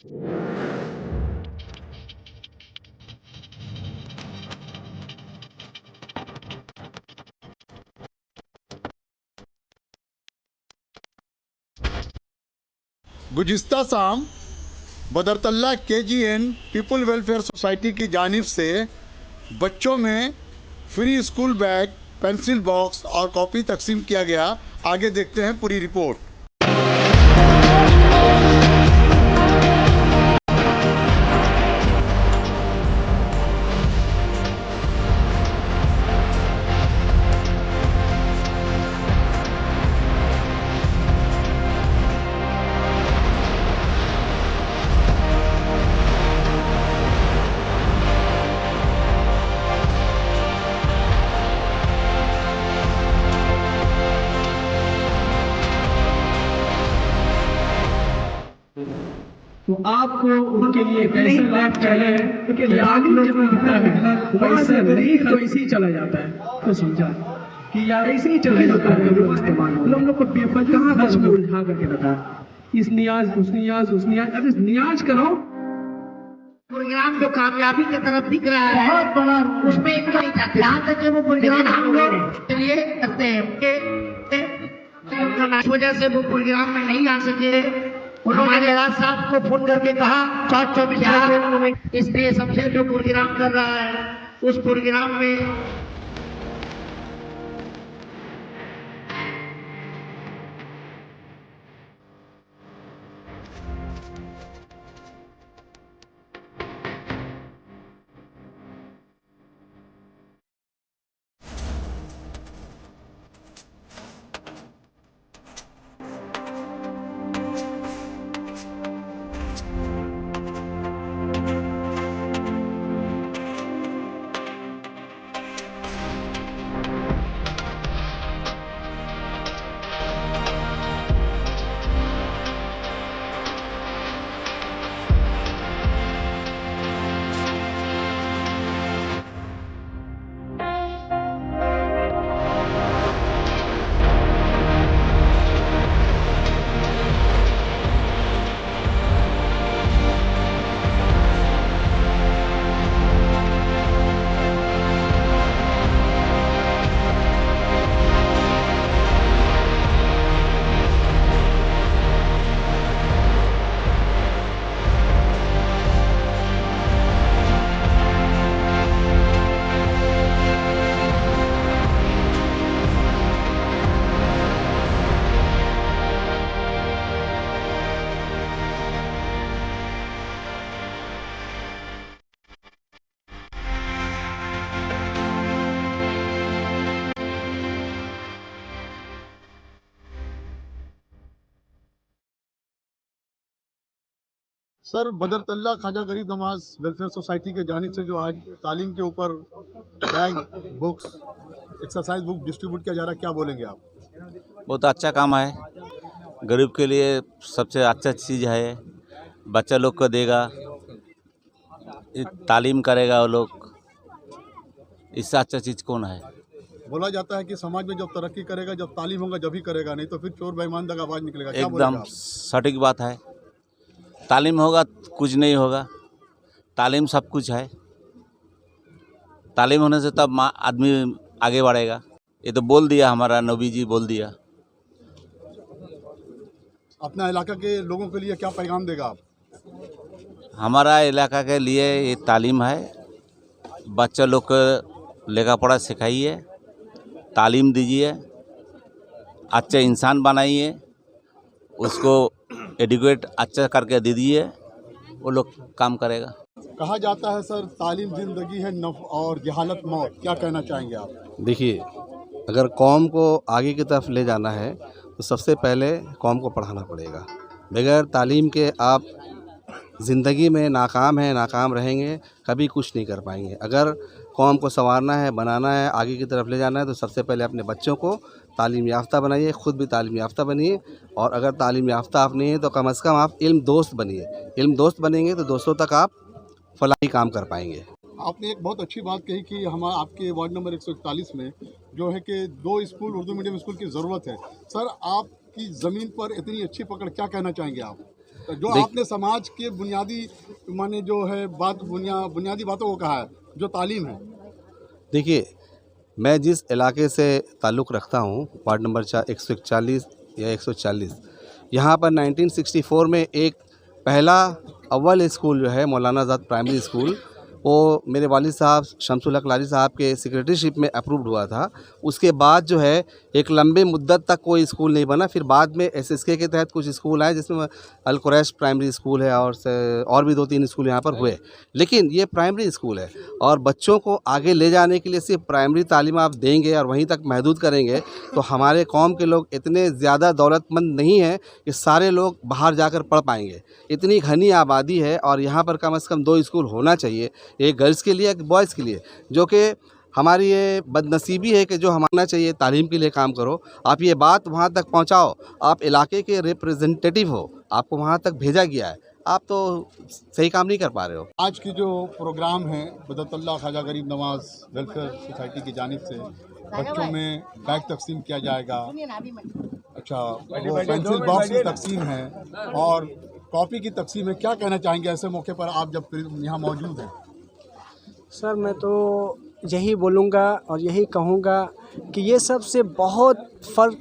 गुज़िश्ता शाम बदरतल्ला KGN people welfare society की जानिब से बच्चों में free school bag, pencil box और कॉपी तकसीम किया गया। आगे देखते हैं पूरी रिपोर्ट। तो आपको उनके लिए कैसे लाभ चाहिए कि लाभ जब मिलता है वैसे नहीं तो ऐसे ही चला जाता है। तो समझा कि यार ऐसे ही चला जाता है। इस्तेमाल लोगों को पेपर कहाँ बस में उलझा करके रखा, इस नियाज उस नियाज उस नियाज, अरे नियाज करो। प्रोग्राम जो कामयाबी की तरफ दिख रहा है बहुत बड़ा, उसमें एक यहाँ तक वो प्रोग्राम हम लोग चलिए करते हैं इस वजह से वो प्रोग्राम में नहीं आ सके। उन्होंने राज साहब को फोन करके कहा इसलिए समझे जो प्रोग्राम कर रहा है उस प्रोग्राम में सर, बदरतल्ला ख्वाजा गरीब नवाज वेलफेयर सोसाइटी के जानिब से जो आज तालीम के ऊपर bag, books, exercise book distribute किया जा रहा है, क्या बोलेंगे आप? बहुत अच्छा काम है, गरीब के लिए सबसे अच्छा चीज़ है। बच्चा लोग को देगा, तालीम करेगा वो लोग, इससे अच्छा चीज़ कौन है। बोला जाता है कि समाज में जब तरक्की करेगा, जब तालीम होगा जब ही करेगा, नहीं तो फिर चोर बेईमान दगाबाज निकलेगा। क्या बोलेंगे एकदम आप? सटीक बात है। तालीम होगा कुछ नहीं होगा, तालीम सब कुछ है। तालीम होने से तब आदमी आगे बढ़ेगा। ये तो बोल दिया, हमारा नबी जी बोल दिया। अपना इलाका के लोगों के लिए क्या पैगाम देगा आप? हमारा इलाका के लिए ये तालीम है, बच्चा लोग को लेखा पढ़ा सिखाइए, तालीम दीजिए, अच्छे इंसान बनाइए, उसको एडुकेट अच्छा करके दे दीजिए, वो लोग काम करेगा। कहा जाता है सर, तालीम जिंदगी है और जहालत मौत। क्या कहना चाहेंगे आप? देखिए, अगर कौम को आगे की तरफ ले जाना है तो सबसे पहले कौम को पढ़ाना पड़ेगा। बगैर तालीम के आप ज़िंदगी में नाकाम रहेंगे, कभी कुछ नहीं कर पाएंगे। अगर कौम को संवारना है, बनाना है, आगे की तरफ ले जाना है तो सबसे पहले अपने बच्चों को तालीम याफ्ता बनाइए, ख़ुद भी तालीम याफ्ता बनिए। और अगर तालीम याफ्ता आप नहीं है तो कम से कम आप इल्म दोस्त बनिए। इल्म दोस्त बनेंगे तो दोस्तों तक आप फलाही काम कर पाएंगे। आपने एक बहुत अच्छी बात कही कि हमारा आपके वार्ड नंबर 141 में जो है कि 2 स्कूल, उर्दू मीडियम स्कूल की ज़रूरत है। सर, आपकी ज़मीन पर इतनी अच्छी पकड़, क्या कहना चाहेंगे आप? जो आपने समाज के बुनियादी माने जो है बुनियादी बातों को कहा है, जो तालीम है। देखिए, मैं जिस इलाके से ताल्लुक़ रखता हूँ, वार्ड नंबर 141 या 140, यहाँ पर 1964 में एक पहला अव्वल स्कूल जो है मौलाना आज़ाद प्राइमरी स्कूल, वो मेरे वालिद साहब शमसुल हक लारी साहब के सेक्रेटरीशिप में अप्रूव्ड हुआ था। उसके बाद जो है एक लंबे मुद्दत तक कोई स्कूल नहीं बना। फिर बाद में एसएसके के तहत कुछ स्कूल आए, जिसमें अल कुरैश प्राइमरी स्कूल है और भी 2-3 स्कूल यहाँ पर हुए। लेकिन ये प्राइमरी स्कूल है और बच्चों को आगे ले जाने के लिए सिर्फ प्राइमरी तालीम आप देंगे और वहीं तक महदूद करेंगे तो हमारे कौम के लोग इतने ज़्यादा दौलतमंद नहीं हैं कि सारे लोग बाहर जाकर पढ़ पाएंगे। इतनी घनी आबादी है और यहाँ पर कम से कम 2 स्कूल होना चाहिए, एक गर्ल्स के लिए एक बॉयज़ के लिए, जो कि हमारी ये बदनसीबी है कि जो हमारा चाहिए तालीम के लिए काम करो। आप ये बात वहाँ तक पहुँचाओ, आप इलाके के रिप्रेजेंटेटिव हो, आपको वहाँ तक भेजा गया है, आप तो सही काम नहीं कर पा रहे हो। आज की जो प्रोग्राम है बदरतल्ला ख्वाजा गरीब नवाज वेलफेयर सोसाइटी की जानिब से बच्चों में बैग तकसीम किया जाएगा। अच्छा, वो पेंसिल बॉक्स की तकसीम है और कॉपी की तकसीम है। क्या कहना चाहेंगे ऐसे मौके पर आप जब यहाँ मौजूद हैं? सर, मैं तो यही बोलूँगा और यही कहूँगा कि ये सब से बहुत फ़र्क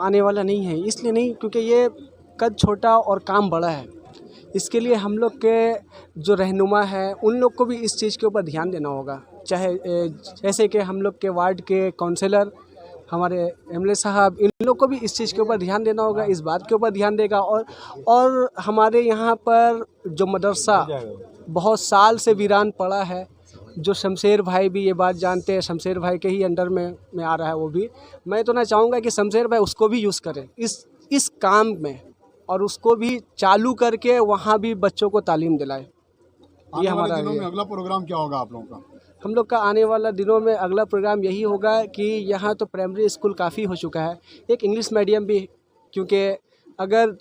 आने वाला नहीं है। इसलिए नहीं क्योंकि ये कद छोटा और काम बड़ा है। इसके लिए हम लोग के जो रहनुमा है उन लोग को भी इस चीज़ के ऊपर ध्यान देना होगा। चाहे जैसे कि हम लोग के वार्ड के काउंसलर, हमारे एमएलए साहब, इन लोग को भी इस चीज़ के ऊपर ध्यान देना होगा, इस बात के ऊपर ध्यान देगा। और हमारे यहाँ पर जो मदरसा बहुत साल से वीरान पड़ा है, जो शमशेर भाई भी ये बात जानते हैं, शमशेर भाई के ही अंडर में आ रहा है वो भी। मैं तो ना चाहूँगा कि शमशेर भाई उसको भी यूज़ करें इस काम में और उसको भी चालू करके वहाँ भी बच्चों को तालीम दिलाए। ये हमारा दिनों में अगला प्रोग्राम क्या होगा आप लोगों का? हम लोग का आने वाला दिनों में अगला प्रोग्राम यही होगा कि यहाँ तो प्राइमरी स्कूल काफ़ी हो चुका है, एक इंग्लिश मीडियम भी, क्योंकि अगर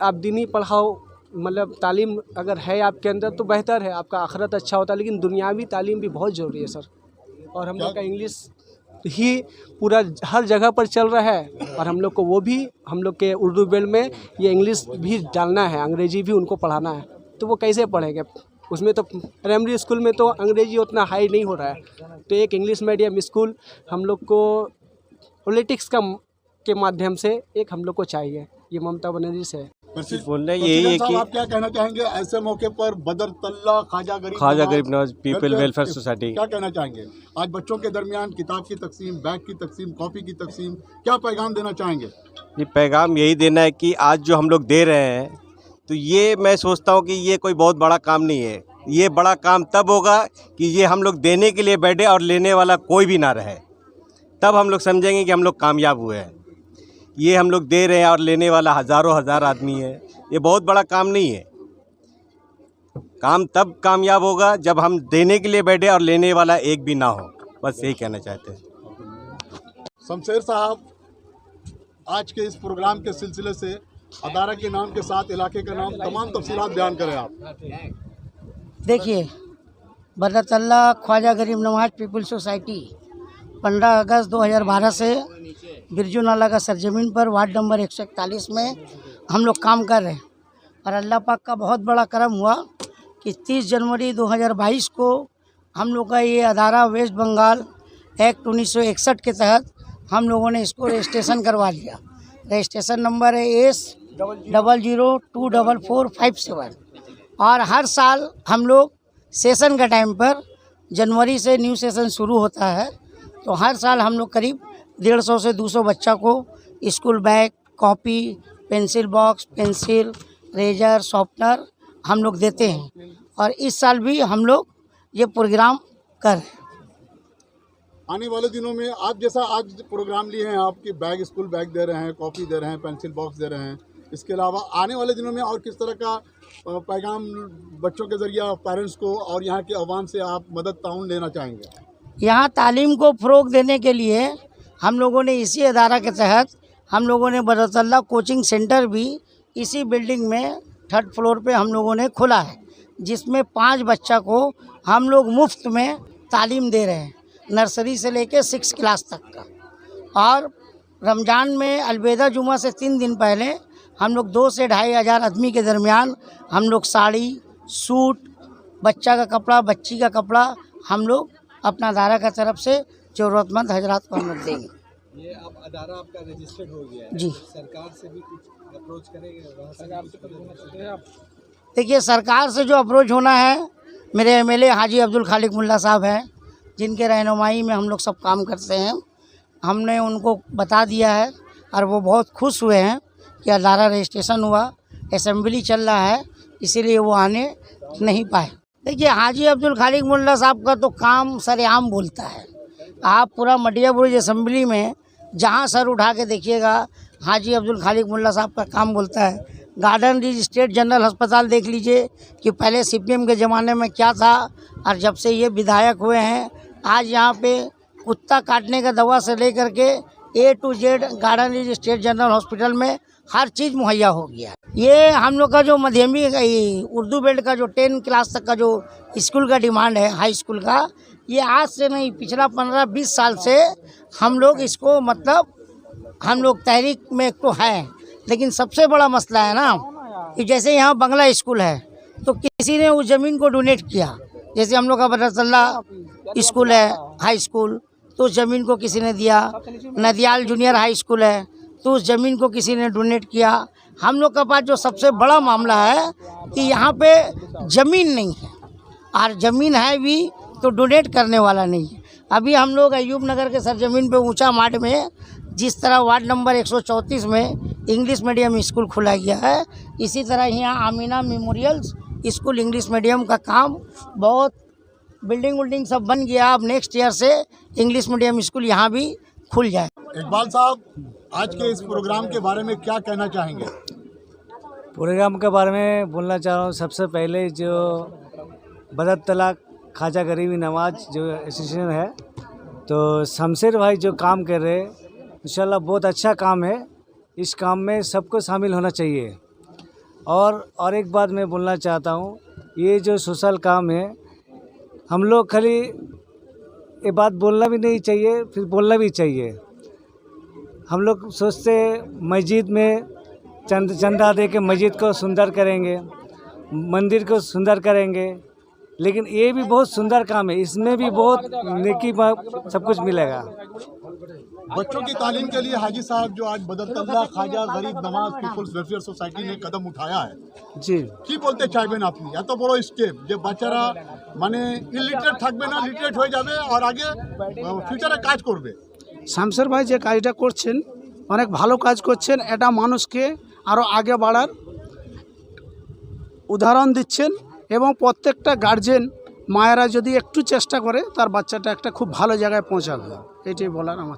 आप दीनी पढ़ाओ मतलब तालीम अगर है आपके अंदर तो बेहतर है, आपका आखिरत अच्छा होता है। लेकिन दुनियावी तालीम भी बहुत ज़रूरी है सर। और हम लोग का इंग्लिश ही पूरा हर जगह पर चल रहा है और हम लोग को वो भी, हम लोग के उर्दू बेल्ट में ये इंग्लिश भी डालना है, अंग्रेजी भी उनको पढ़ाना है। तो वो कैसे पढ़ेंगे? उसमें तो प्राइमरी स्कूल में तो अंग्रेजी उतना हाई नहीं हो रहा है। तो एक इंग्लिश मीडियम स्कूल हम लोग को पॉलिटिक्स के माध्यम से एक हम लोग को चाहिए। ये ममता बनर्जी से बोलना यही है कि आप क्या कहना चाहेंगे ऐसे मौके पर बदरतल्ला ख्वाजा गरीब नवाज पीपल वेलफेयर सोसाइटी क्या कहना चाहेंगे? आज बच्चों के दरमियान किताब की तकसीम, बैग की तकसीम, कॉपी की तकसीम, क्या पैगाम देना चाहेंगे? ये पैगाम यही देना है कि आज जो हम लोग दे रहे हैं तो ये मैं सोचता हूँ कि ये कोई बहुत बड़ा काम नहीं है। ये बड़ा काम तब होगा कि ये हम लोग देने के लिए बैठे और लेने वाला कोई भी ना रहे, तब हम लोग समझेंगे कि हम लोग कामयाब हुए हैं। ये हम लोग दे रहे हैं और लेने वाला हज़ारों हज़ार आदमी है, ये बहुत बड़ा काम नहीं है। काम तब कामयाब होगा जब हम देने के लिए बैठे और लेने वाला एक भी ना हो। बस यही कहना चाहते हैं। शमशेर साहब, आज के इस प्रोग्राम के सिलसिले से अदारा के नाम के साथ इलाके का नाम, तमाम तफसीलात बयान करें आप। देखिए, बदरतल्ला ख्वाजा गरीब नवाज पीपल सोसाइटी 15 अगस्त 2012 से बिरजू नाला का सरजमीन पर वार्ड नंबर 141 में हम लोग काम कर रहे हैं। और अल्लाह पाक का बहुत बड़ा करम हुआ कि 30 जनवरी 2022 को हम लोग का ये अदारा वेस्ट बंगाल एक्ट 1961 के तहत हम लोगों ने इसको रजिस्ट्रेशन करवा लिया। रजिस्ट्रेशन नंबर है S00244557। और हर साल हम लोग सेशन का टाइम पर, जनवरी से न्यू सेशन शुरू होता है, तो हर साल हम लोग करीब 150 से 200 बच्चा को school bag, copy, pencil box, pencil, eraser, sharpener हम लोग देते हैं। और इस साल भी हम लोग ये प्रोग्राम कर रहे हैं। आने वाले दिनों में आप जैसा आज प्रोग्राम लिए हैं, आपके बैग, स्कूल बैग दे रहे हैं, कॉपी दे रहे हैं, पेंसिल बॉक्स दे रहे हैं, इसके अलावा आने वाले दिनों में और किस तरह का पैगाम बच्चों के ज़रिए पेरेंट्स को और यहाँ के अवाम से आप मदद ताउन लेना चाहेंगे? यहाँ तालीम को फ़रोग़ देने के लिए हम लोगों ने इसी अदारा के तहत हम लोगों ने बदरतल्ला कोचिंग सेंटर भी इसी बिल्डिंग में 3rd फ्लोर पे हम लोगों ने खोला है, जिसमें 5 बच्चा को हम लोग मुफ्त में तालीम दे रहे हैं, नर्सरी से लेके 6 क्लास तक का। और रमज़ान में अलविदा जुमा से 3 दिन पहले हम लोग 2 से 2,500 आदमी के दरमियान हम लोग साड़ी, सूट, बच्चा का कपड़ा, बच्ची का कपड़ा हम लोग अपना अदारा का तरफ से ज़रूरतमंद हजरात को हम लोग देंगे। ये अब अदारा आपका रजिस्टर्ड हो गया है जी। सरकार से भी कुछ अप्रोच करेंगे वहाँ से? देखिए, सरकार से जो अप्रोच होना है, मेरे एमएलए हाजी अब्दुल खालिक मुल्ला साहब हैं, जिनके रहनुमाई में हम लोग सब काम करते हैं। हमने उनको बता दिया है और वो बहुत खुश हुए हैं कि अदारा रजिस्ट्रेशन हुआ, असेंबली चल रहा है, इसीलिए वो आने नहीं पाए। देखिए, हाजी अब्दुल खालिक मुल्ला साहब का तो काम सरेआम बोलता है। आप पूरा मटिया बुरुज असेंबली में जहाँ सर उठा के देखिएगा, हाजी अब्दुल खालिक मुल्ला साहब का काम बोलता है। गार्डन रिज स्टेट जनरल अस्पताल देख लीजिए कि पहले सीपीएम के ज़माने में क्या था और जब से ये विधायक हुए हैं, आज यहाँ पे कुत्ता काटने का दवा से लेकर के A to Z garden ridge state general hospital में हर चीज़ मुहैया हो गया। ये हम लोग का जो माध्यमिक उर्दू बेल्ट का जो 10 क्लास तक का जो स्कूल का डिमांड है, हाई स्कूल का, ये आज से नहीं, पिछला 15-20 साल से हम लोग इसको मतलब हम लोग तहरीक में तो हैं। लेकिन सबसे बड़ा मसला है ना कि जैसे यहाँ बंगला स्कूल है तो किसी ने उस ज़मीन को डोनेट किया। जैसे हम लोग का बदरतल्ला स्कूल है हाई स्कूल, तो उस ज़मीन को किसी ने दिया। नदियाल जूनियर हाई स्कूल है तो उस ज़मीन को किसी ने डोनेट किया। हम लोग के पास जो सबसे बड़ा मामला है कि यहाँ पे ज़मीन नहीं है, और ज़मीन है भी तो डोनेट करने वाला नहीं है। अभी हम लोग अयूब नगर के सरजमीन पे ऊंचा माठ में, जिस तरह वार्ड नंबर 134 में इंग्लिश मीडियम स्कूल खुला गया है, इसी तरह यहाँ Amina memorial school English medium का काम बहुत बिल्डिंग सब बन गया। अब नेक्स्ट ईयर से इंग्लिश मीडियम स्कूल यहाँ भी खुल जाए। इकबाल साहब, आज के इस प्रोग्राम के बारे में क्या कहना चाहेंगे? प्रोग्राम के बारे में बोलना चाह रहा हूँ। सबसे पहले जो बदरतला ख्वाजा गरीबी नवाज जो एसोसिएशन है, तो शमशेर भाई जो काम कर रहे हैं, इंशाल्लाह बहुत अच्छा काम है। इस काम में सबको शामिल होना चाहिए। और एक बात मैं बोलना चाहता हूँ, ये जो सोशल काम है, हम लोग खाली ये बात बोलना भी नहीं चाहिए, फिर बोलना भी चाहिए। हम लोग सोचते मस्जिद में चंदा दे के मस्जिद को सुंदर करेंगे, मंदिर को सुंदर करेंगे, लेकिन ये भी बहुत सुंदर काम है, इसमें भी बहुत नेकी सब कुछ मिलेगा। बच्चों की तालीम के लिए हाजी साहब जो आज बदरतल्ला ख्वाजा गरीब नवाज पीपल्स वेलफेयर सोसाइटी ने कदम उठाया है जी, কি বলতে চাইবেন আপনি? এত বড় স্টেপ যে বাচ্চারা মানে ইলিটারেট থাকবে না, লিটারেট হয়ে যাবে আর আগে ফিউচারে কাজ করবে। শামসের ভাই যে কাজটা করছেন অনেক ভালো কাজ করছেন। এটা মানুষকে আরও আগে বাড়ার উদাহরণ দিচ্ছেন এবং প্রত্যেকটা গার্জেন মায়েরা যদি একটু চেষ্টা করে তার বাচ্চাটা একটা খুব ভালো জায়গায় পৌঁছাবে, এটাই বলার আমার।